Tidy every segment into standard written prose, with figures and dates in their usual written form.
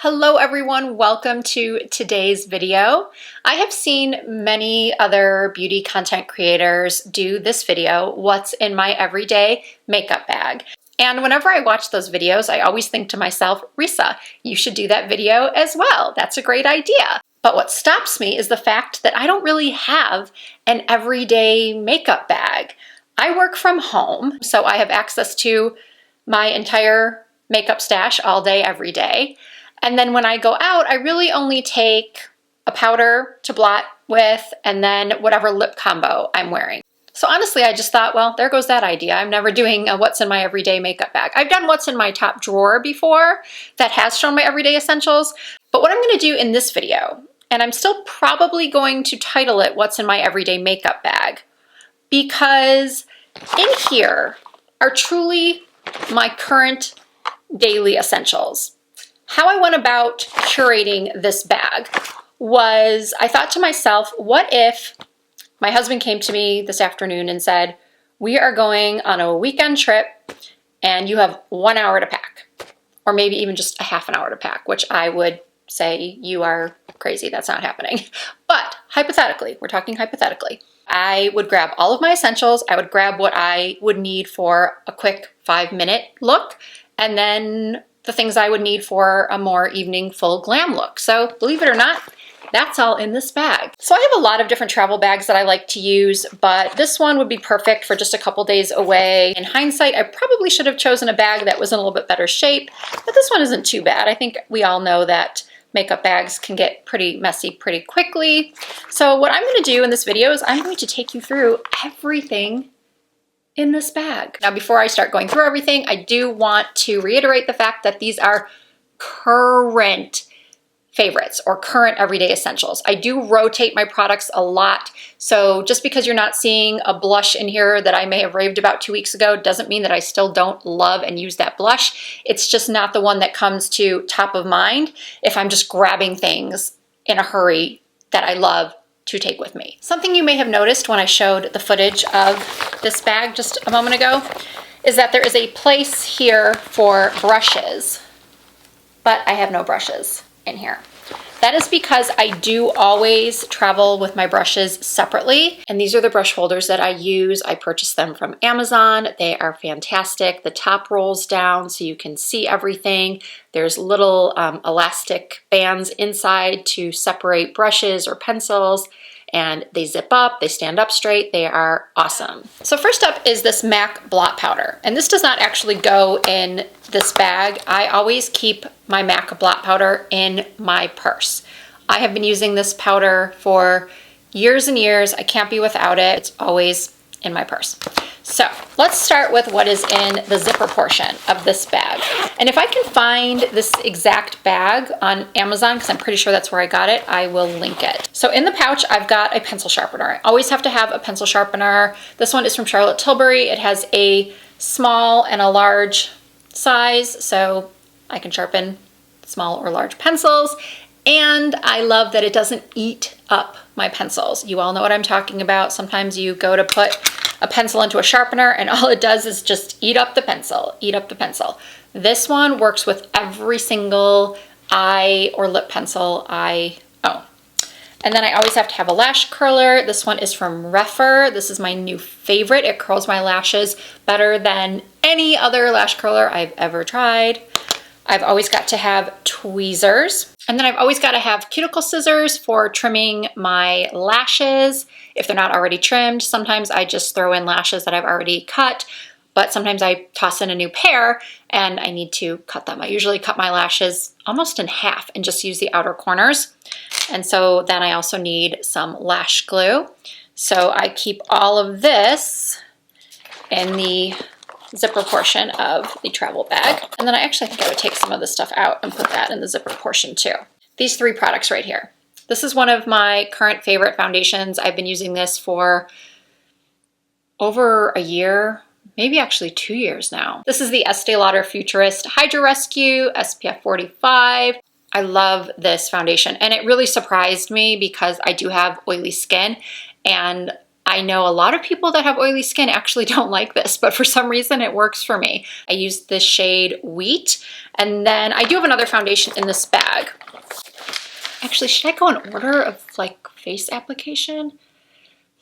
Hello everyone, welcome to today's video. I have seen many other beauty content creators do this video, what's in my everyday makeup bag. And whenever I watch those videos, I always think to myself, Risa, you should do that video as well. That's a great idea. But what stops me is the fact that I don't really have an everyday makeup bag. I work from home, so I have access to my entire makeup stash all day, every day. And then when I go out, I really only take a powder to blot with and then whatever lip combo I'm wearing. So honestly, I just thought, well, there goes that idea. I'm never doing a what's in my everyday makeup bag. I've done what's in my top drawer before that has shown my everyday essentials. But what I'm going to do in this video, and I'm still probably going to title it what's in my everyday makeup bag, because in here are truly my current daily essentials. How I went about curating this bag was, I thought to myself, what if my husband came to me this afternoon and said, we are going on a weekend trip and you have 1 hour to pack, or maybe even just a half an hour to pack, which I would say you are crazy, that's not happening. But hypothetically, we're talking hypothetically, I would grab all of my essentials, I would grab what I would need for a quick 5-minute look, and then the things I would need for a more evening full glam look. So believe it or not, that's all in this bag. So I have a lot of different travel bags that I like to use, but this one would be perfect for just a couple days away. In hindsight, I probably should have chosen a bag that was in a little bit better shape, but this one isn't too bad. I think we all know that makeup bags can get pretty messy pretty quickly. So what I'm gonna do in this video is I'm going to take you through everything in this bag. Now, before I start going through everything, I do want to reiterate the fact that these are current favorites or current everyday essentials. I do rotate my products a lot, so just because you're not seeing a blush in here that I may have raved about 2 weeks ago doesn't mean that I still don't love and use that blush. It's just not the one that comes to top of mind if I'm just grabbing things in a hurry that I love to take with me. Something you may have noticed when I showed the footage of this bag just a moment ago is that there is a place here for brushes, but I have no brushes in here. That is because I do always travel with my brushes separately, and these are the brush holders that I use. I purchased them from Amazon. They are fantastic. The top rolls down so you can see everything. There's little elastic bands inside to separate brushes or pencils, and they zip up, they stand up straight, they are awesome. So first up is this MAC blot powder, and this does not actually go in this bag. I always keep my MAC blot powder in my purse. I have been using this powder for years and years. I can't be without it. It's always in my purse. So let's start with what is in the zipper portion of this bag. And if I can find this exact bag on Amazon, because I'm pretty sure that's where I got it, I will link it. So in the pouch, I've got a pencil sharpener. I always have to have a pencil sharpener. This one is from Charlotte Tilbury. It has a small and a large size, so I can sharpen small or large pencils. And I love that it doesn't eat up my pencils. You all know what I'm talking about. Sometimes you go to put a pencil into a sharpener and all it does is just eat up the pencil, eat up the pencil. This one works with every single eye or lip pencil I own. And then I always have to have a lash curler. This one is from Refer. This is my new favorite. It curls my lashes better than any other lash curler I've ever tried. I've always got to have tweezers. And then I've always got to have cuticle scissors for trimming my lashes if they're not already trimmed. Sometimes I just throw in lashes that I've already cut, but sometimes I toss in a new pair and I need to cut them. I usually cut my lashes almost in half and just use the outer corners. And so then I also need some lash glue. So I keep all of this in the zipper portion of the travel bag. And then I actually think I would take some of this stuff out and put that in the zipper portion too. These 3 products right here. This is one of my current favorite foundations. I've been using this for over a year, maybe actually 2 years now. This is the Estee Lauder Futurist Hydra Rescue SPF 45. I love this foundation, and it really surprised me because I do have oily skin, and I know a lot of people that have oily skin actually don't like this, but for some reason it works for me. I use the shade Wheat, and then I do have another foundation in this bag. Actually, should I go in order of like face application?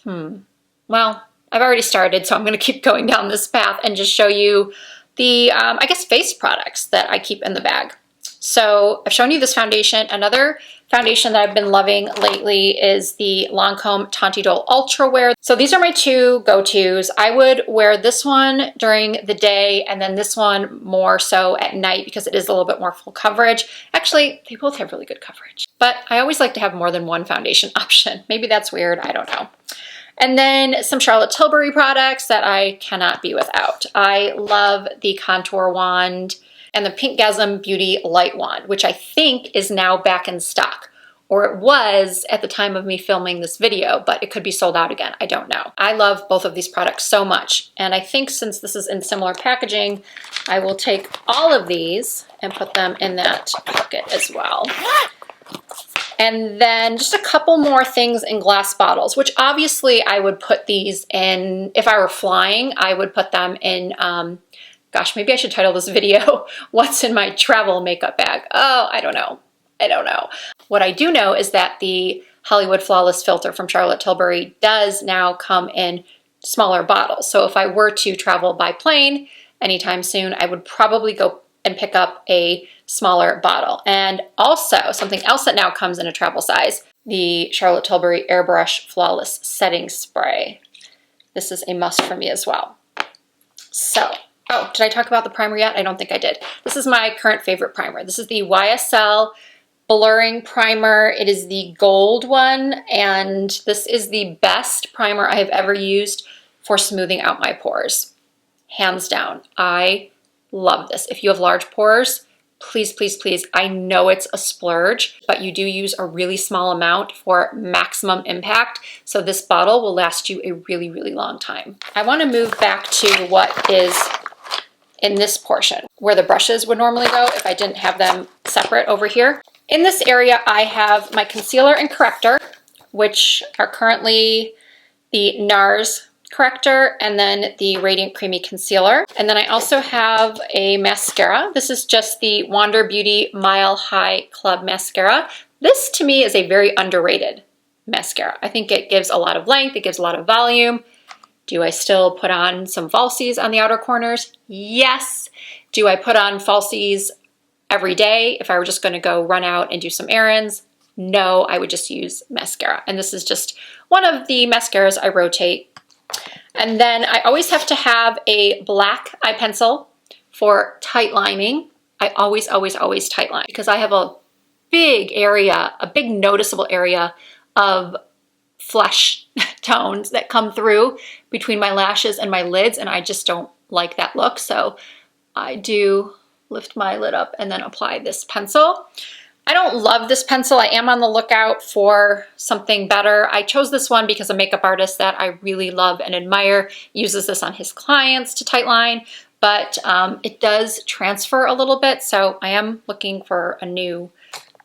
Well, I've already started, so I'm gonna keep going down this path and just show you the, I guess, face products that I keep in the bag. So I've shown you this foundation. Another foundation that I've been loving lately is the Lancome Tanti Dole Ultra Wear. So these are my two go-tos. I would wear this one during the day and then this one more so at night because it is a little bit more full coverage. Actually, they both have really good coverage, but I always like to have more than one foundation option. Maybe that's weird, I don't know. And then some Charlotte Tilbury products that I cannot be without. I love the Contour Wand and the Pinkgasm Beauty Light Wand, which I think is now back in stock. Or it was at the time of me filming this video, but it could be sold out again, I don't know. I love both of these products so much. And I think since this is in similar packaging, I will take all of these and put them in that bucket as well. And then just a couple more things in glass bottles, which obviously I would put these in, if I were flying, I would put them in, gosh, maybe I should title this video, What's in My Travel Makeup Bag? Oh, I don't know. I don't know. What I do know is that the Hollywood Flawless filter from Charlotte Tilbury does now come in smaller bottles. So if I were to travel by plane anytime soon, I would probably go and pick up a smaller bottle. And also something else that now comes in a travel size, the Charlotte Tilbury Airbrush Flawless Setting Spray. This is a must for me as well. So, oh, did I talk about the primer yet? I don't think I did. This is my current favorite primer. This is the YSL Blurring Primer. It is the gold one, and this is the best primer I have ever used for smoothing out my pores. Hands down. I love this. If you have large pores, please, please, please, I know it's a splurge, but you do use a really small amount for maximum impact. So this bottle will last you a really, really long time. I want to move back to what is in this portion where the brushes would normally go if I didn't have them separate over here. In this area, I have my concealer and corrector, which are currently the NARS corrector and then the Radiant Creamy Concealer. And then I also have a mascara. This is just the Wander Beauty Mile High Club Mascara. This to me is a very underrated mascara. I think it gives a lot of length, it gives a lot of volume. Do I still put on some falsies on the outer corners? Yes. Do I put on falsies every day if I were just gonna go run out and do some errands? No, I would just use mascara. And this is just one of the mascaras I rotate. And then I always have to have a black eye pencil for tight lining. I always, always, always tight line because I have a big area, a big noticeable area of flesh tones that come through between my lashes and my lids, and I just don't like that look. So I do lift my lid up and then apply this pencil. I don't love this pencil. I am on the lookout for something better. I chose this one because a makeup artist that I really love and admire uses this on his clients to tightline, but it does transfer a little bit, so I am looking for a new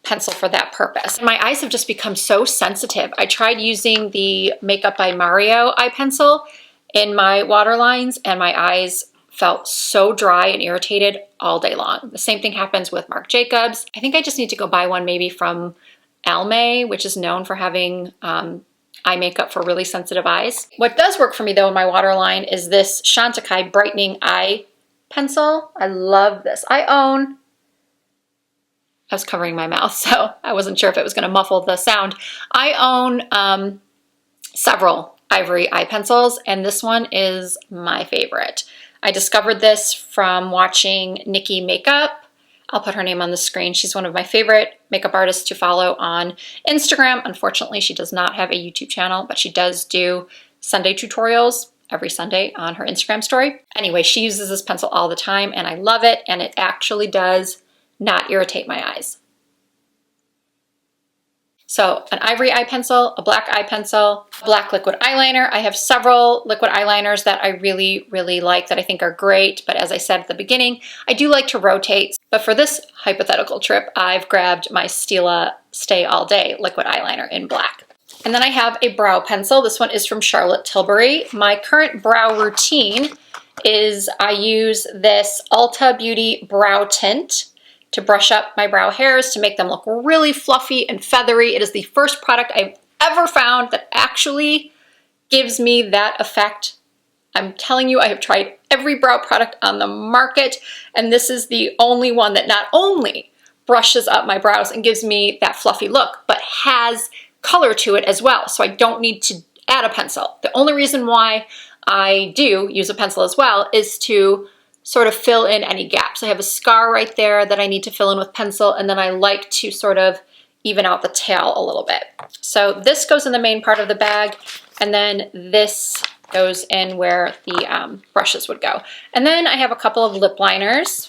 pencil for that purpose. My eyes have just become so sensitive. I tried using the Makeup by Mario eye pencil in my waterlines, and my eyes felt so dry and irritated all day long. The same thing happens with Marc Jacobs. I think I just need to go buy one maybe from Almay, which is known for having eye makeup for really sensitive eyes. What does work for me though in my waterline is this Chantecaille Brightening Eye Pencil. I love this. I was covering my mouth, so I wasn't sure if it was gonna muffle the sound. I own several ivory eye pencils, and this one is my favorite. I discovered this from watching Nikki Makeup. I'll put her name on the screen. She's one of my favorite makeup artists to follow on Instagram. Unfortunately, she does not have a YouTube channel, but she does do Sunday tutorials every Sunday on her Instagram story. Anyway, she uses this pencil all the time, and I love it, and it actually does not irritate my eyes. So an ivory eye pencil, a black eye pencil, a black liquid eyeliner. I have several liquid eyeliners that I really, really like that I think are great. But as I said at the beginning, I do like to rotate. But for this hypothetical trip, I've grabbed my Stila Stay All Day liquid eyeliner in black. And then I have a brow pencil. This one is from Charlotte Tilbury. My current brow routine is I use this Ulta Beauty brow tint to brush up my brow hairs to make them look really fluffy and feathery. It is the first product I've ever found that actually gives me that effect. I'm telling you, I have tried every brow product on the market, and this is the only one that not only brushes up my brows and gives me that fluffy look, but has color to it as well, so I don't need to add a pencil. The only reason why I do use a pencil as well is to sort of fill in any gaps. I have a scar right there that I need to fill in with pencil, and then I like to sort of even out the tail a little bit. So this goes in the main part of the bag, and then this goes in where the brushes would go. And then I have a couple of lip liners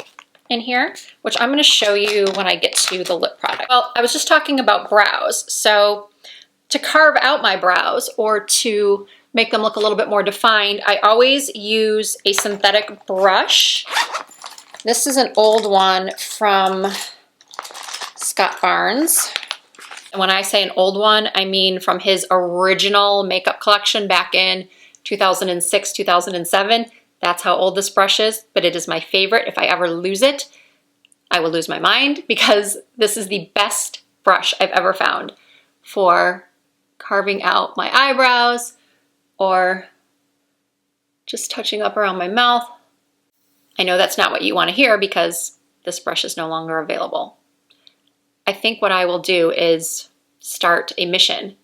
in here, which I'm going to show you when I get to the lip product. Well, I was just talking about brows. So to carve out my brows or to make them look a little bit more defined, I always use a synthetic brush. This is an old one from Scott Barnes. And when I say an old one, I mean from his original makeup collection back in 2006, 2007. That's how old this brush is, but it is my favorite. If I ever lose it, I will lose my mind because this is the best brush I've ever found for carving out my eyebrows or just touching up around my mouth. I know that's not what you want to hear because this brush is no longer available. I think what I will do is start a mission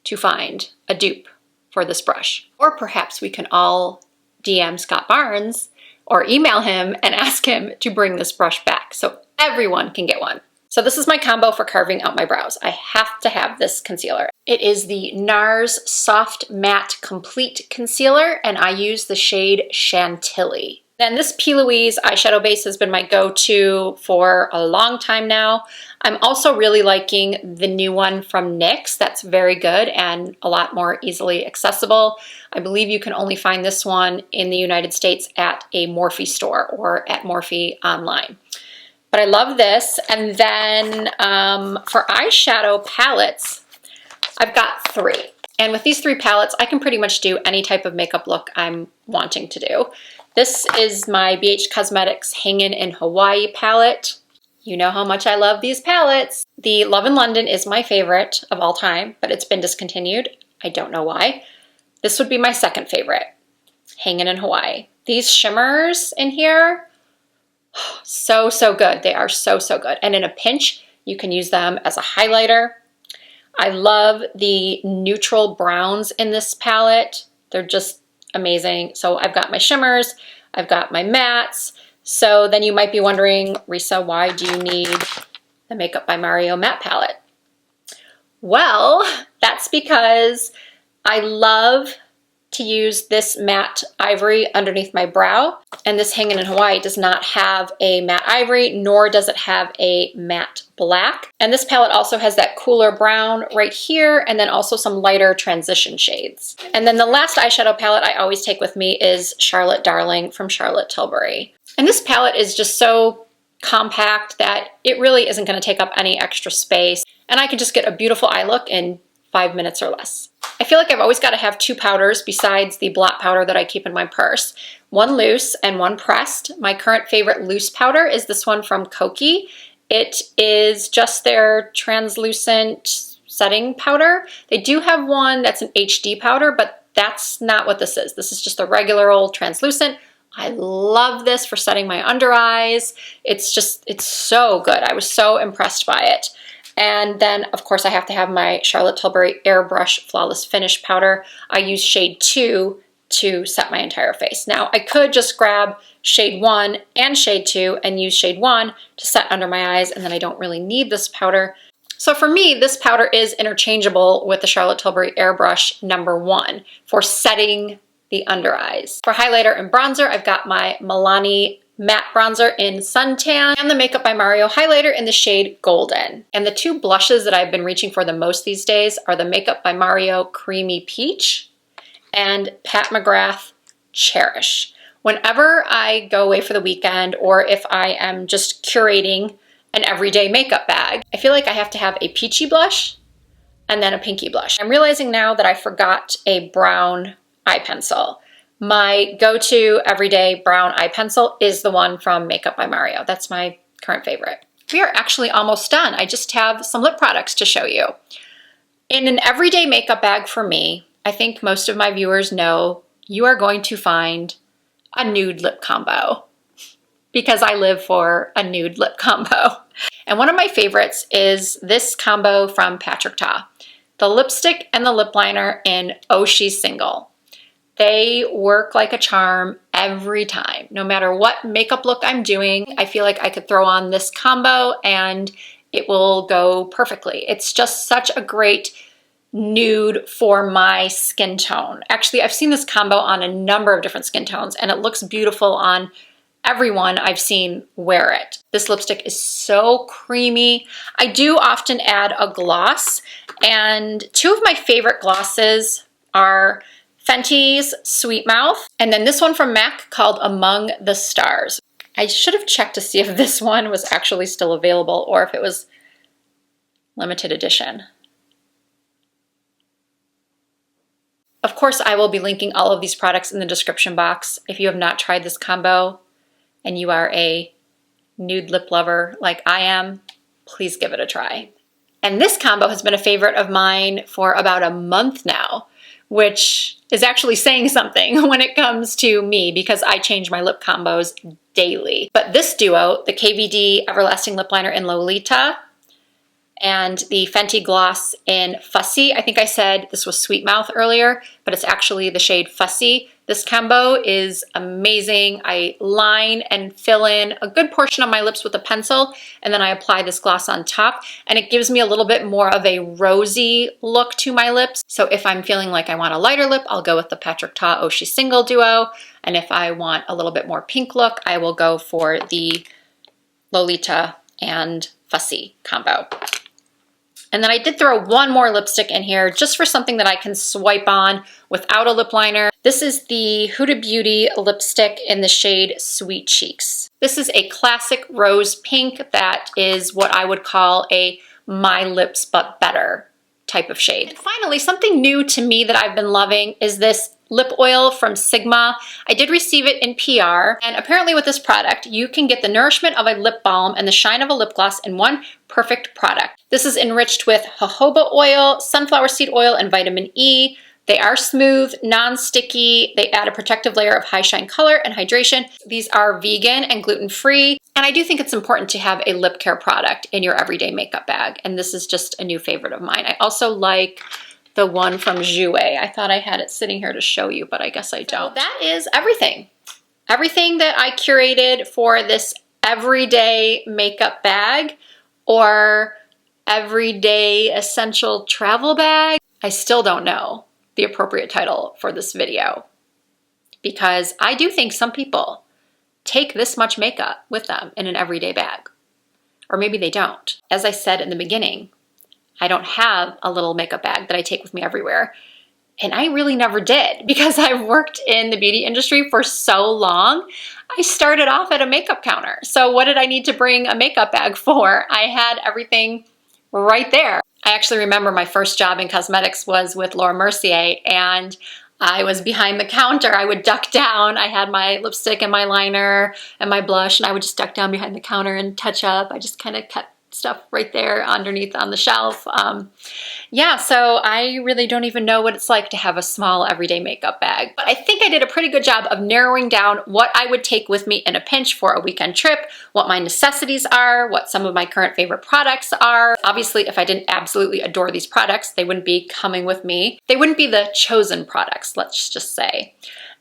to find a dupe for this brush. Or perhaps we can all DM Scott Barnes or email him and ask him to bring this brush back so everyone can get one. So this is my combo for carving out my brows. I have to have this concealer. It is the NARS Soft Matte Complete Concealer, and I use the shade Chantilly. And this P. Louise eyeshadow base has been my go-to for a long time now. I'm also really liking the new one from NYX. That's very good and a lot more easily accessible. I believe you can only find this one in the United States at a Morphe store or at Morphe online. But I love this. And then for eyeshadow palettes, I've got 3. And with these 3 palettes, I can pretty much do any type of makeup look I'm wanting to do. This is my BH Cosmetics Hangin' in Hawaii palette. You know how much I love these palettes. The Love in London is my favorite of all time, but it's been discontinued. I don't know why. This would be my second favorite, Hangin' in Hawaii. These shimmers in here, so good. They are so good. And in a pinch, you can use them as a highlighter. I love the neutral browns in this palette. They're just amazing. So I've got my shimmers, I've got my mattes. So then you might be wondering, Risa, why do you need the Makeup by Mario matte palette? Well, that's because I love to use this matte ivory underneath my brow, and this Hangin' in Hawaii does not have a matte ivory, nor does it have a matte black. And this palette also has that cooler brown right here, and then also some lighter transition shades. And then the last eyeshadow palette I always take with me is Charlotte Darling from Charlotte Tilbury. And this palette is just so compact that it really isn't going to take up any extra space, and I can just get a beautiful eye look in 5 minutes or less. I feel like I've always got to have 2 powders besides the blot powder that I keep in my purse. One loose and one pressed. My current favorite loose powder is this one from Koki. It is just their translucent setting powder. They do have one that's an HD powder, but that's not what this is. This is just a regular old translucent. I love this for setting my under eyes. It's so good. I was so impressed by it. And then, of course, I have to have my Charlotte Tilbury Airbrush Flawless Finish Powder. I use shade 2 to set my entire face. Now, I could just grab shade 1 and shade 2 and use shade 1 to set under my eyes, and then I don't really need this powder. So for me, this powder is interchangeable with the Charlotte Tilbury Airbrush number 1 for setting the under eyes. For highlighter and bronzer, I've got my Milani matte bronzer in Suntan and the Makeup by Mario highlighter in the shade Golden. And the 2 blushes that I've been reaching for the most these days are the Makeup by Mario Creamy Peach and Pat McGrath Cherish. Whenever I go away for the weekend, or if I am just curating an everyday makeup bag, I feel like I have to have a peachy blush, and then a pinky blush. I'm realizing now that I forgot a brown eye pencil. My go-to everyday brown eye pencil is the one from Makeup by Mario. That's my current favorite. We are actually almost done. I just have some lip products to show you. In an everyday makeup bag for me, I think most of my viewers know you are going to find a nude lip combo because I live for a nude lip combo. And one of my favorites is this combo from TIK TOK, the lipstick and the lip liner in Oh She's Single. They work like a charm every time. No matter what makeup look I'm doing, I feel like I could throw on this combo and it will go perfectly. It's just such a great nude for my skin tone. Actually, I've seen this combo on a number of different skin tones and it looks beautiful on everyone I've seen wear it. This lipstick is so creamy. I do often add a gloss, and two of my favorite glosses are Fenty's Sweet Mouth, and then this one from MAC called Among the Stars. I should have checked to see if this one was actually still available or if it was limited edition. Of course, I will be linking all of these products in the description box. If you have not tried this combo and you are a nude lip lover like I am, please give it a try. And this combo has been a favorite of mine for about a month now, which is actually saying something when it comes to me because I change my lip combos daily. But this duo, the KVD Everlasting Lip Liner in Lolita and the Fenty Gloss in Fussy. I think I said this was Sweet Mouth earlier, but it's actually the shade Fussy. This combo is amazing. I line and fill in a good portion of my lips with a pencil, and then I apply this gloss on top, and it gives me a little bit more of a rosy look to my lips. So if I'm feeling like I want a lighter lip, I'll go with the TIK TOK Oh She's Single duo, and if I want a little bit more pink look, I will go for the Lolita and Fussy combo. And then I did throw one more lipstick in here just for something that I can swipe on without a lip liner. This is the Huda Beauty lipstick in the shade Sweet Cheeks. This is a classic rose pink that is what I would call a My Lips But Better type of shade. And finally, something new to me that I've been loving is this lip oil from Sigma. I did receive it in PR, and apparently with this product, you can get the nourishment of a lip balm and the shine of a lip gloss in one perfect product. This is enriched with jojoba oil, sunflower seed oil, and vitamin E. They are smooth, non-sticky. They add a protective layer of high shine color and hydration. These are vegan and gluten-free, and I do think it's important to have a lip care product in your everyday makeup bag, and this is just a new favorite of mine. I also like the one from Jouer. I thought I had it sitting here to show you, but I guess I don't. So that is everything. Everything that I curated for this everyday makeup bag or everyday essential travel bag. I still don't know the appropriate title for this video because I do think some people take this much makeup with them in an everyday bag, or maybe they don't. As I said in the beginning, I don't have a little makeup bag that I take with me everywhere. And I really never did because I've worked in the beauty industry for so long. I started off at a makeup counter. So what did I need to bring a makeup bag for? I had everything right there. I actually remember my first job in cosmetics was with Laura Mercier, and I was behind the counter. I would duck down. I had my lipstick and my liner and my blush, and I would just duck down behind the counter and touch up. I just kind of kept stuff right there underneath on the shelf. Yeah, so I really don't even know what it's like to have a small everyday makeup bag. But I think I did a pretty good job of narrowing down what I would take with me in a pinch for a weekend trip, what my necessities are, what some of my current favorite products are. Obviously, if I didn't absolutely adore these products, they wouldn't be coming with me. They wouldn't be the chosen products, let's just say.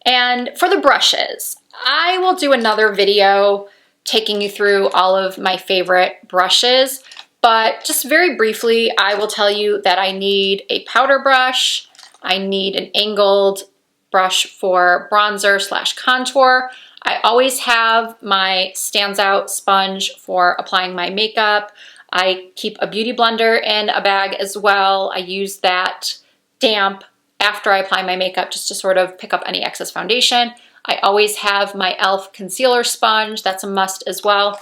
And for the brushes, I will do another video taking you through all of my favorite brushes, but just very briefly, I will tell you that I need a powder brush, I need an angled brush for bronzer / contour. I always have my Stands Out sponge for applying my makeup. I keep a beauty blender in a bag as well. I use that damp after I apply my makeup just to sort of pick up any excess foundation. I always have my e.l.f. concealer sponge. That's a must as well.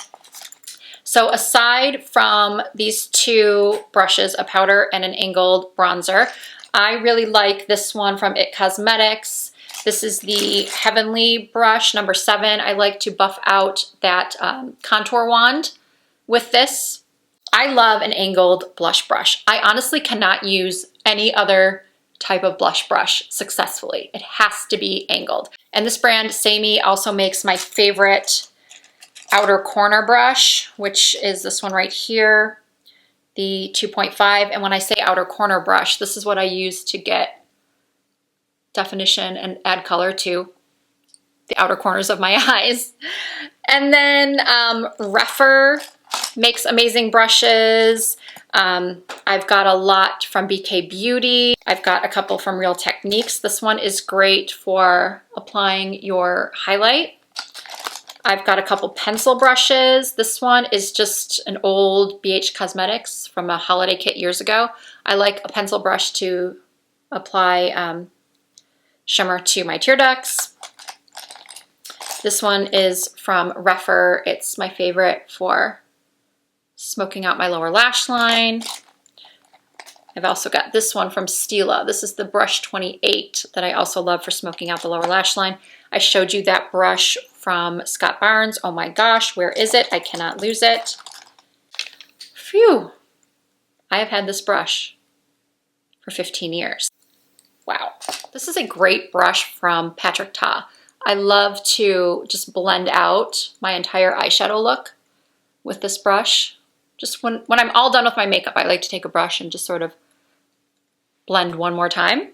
So aside from these two brushes, a powder and an angled bronzer, I really like this one from IT Cosmetics. This is the Heavenly brush, number 7. I like to buff out that contour wand with this. I love an angled blush brush. I honestly cannot use any other type of blush brush successfully. It has to be angled. And this brand, Samey, also makes my favorite outer corner brush, which is this one right here, the 2.5. And when I say outer corner brush, this is what I use to get definition and add color to the outer corners of my eyes. And then Rephr makes amazing brushes. I've got a lot from BK Beauty. I've got a couple from Real Techniques. This one is great for applying your highlight. I've got a couple pencil brushes. This one is just an old BH Cosmetics from a holiday kit years ago. I like a pencil brush to apply shimmer to my tear ducts. This one is from Rephr. It's my favorite for smoking out my lower lash line. I've also got this one from Stila. This is the brush 28 that I also love for smoking out the lower lash line. I showed you that brush from Scott Barnes. Oh my gosh, where is it? I cannot lose it. Phew. I have had this brush for 15 years. Wow. This is a great brush from Patrick Ta. I love to just blend out my entire eyeshadow look with this brush. Just when I'm all done with my makeup, I like to take a brush and just sort of blend one more time.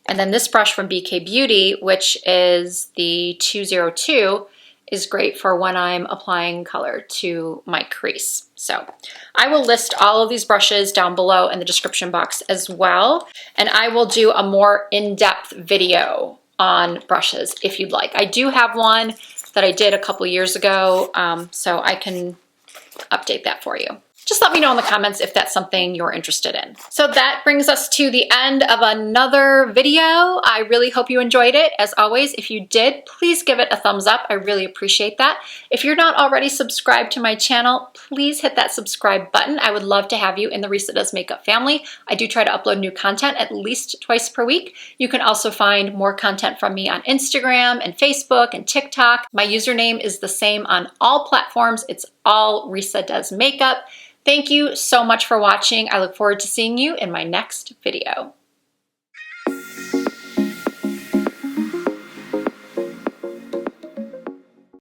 And then this brush from BK Beauty, which is the 202, is great for when I'm applying color to my crease. So I will list all of these brushes down below in the description box as well. And I will do a more in-depth video on brushes if you'd like. I do have one that I did a couple years ago, so I can update that for you. Just let me know in the comments if that's something you're interested in. So that brings us to the end of another video. I really hope you enjoyed it. As always, if you did, please give it a thumbs up. I really appreciate that. If you're not already subscribed to my channel, please hit that subscribe button. I would love to have you in the Risa Does Makeup family. I do try to upload new content at least twice per week. You can also find more content from me on Instagram and Facebook and TikTok. My username is the same on all platforms. It's all Risa Does Makeup. Thank you so much for watching. I look forward to seeing you in my next video.